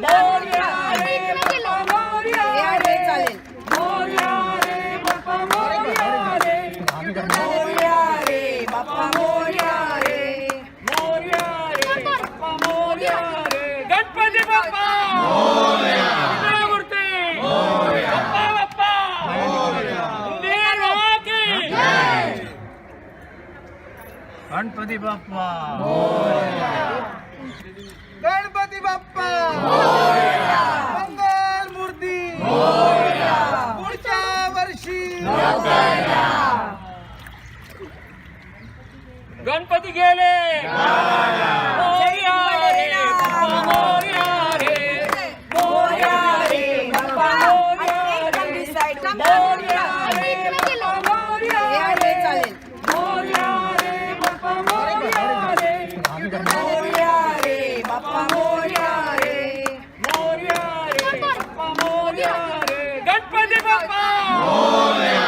मोरया रे बाप्पा मोरया रे चालेल मोरया रे बाप्पा मोरया रे मोरया रे बाप्पा मोरया रे मोरया रे बाप्पा मोरया रे गणपती बाप्पा मोरया मूर्ती मोरया बाप्पा मोरया गणपती बाप्पा गणपती बाप्पा मंगल मूर्ती पुढच्या वर्षी गणपती गेले मोरया रे बाप्पा मोरया रे मोरया रे बाप्पा मोरया रे मोरया रे बाप्पा मोरया रे चालेल मोरया रे बाप्पा मोरया रे मोरया रे बाप्पा मोरया रे मोरया रे बाप्पा मोरया रे गणपती बाप्पा मोरया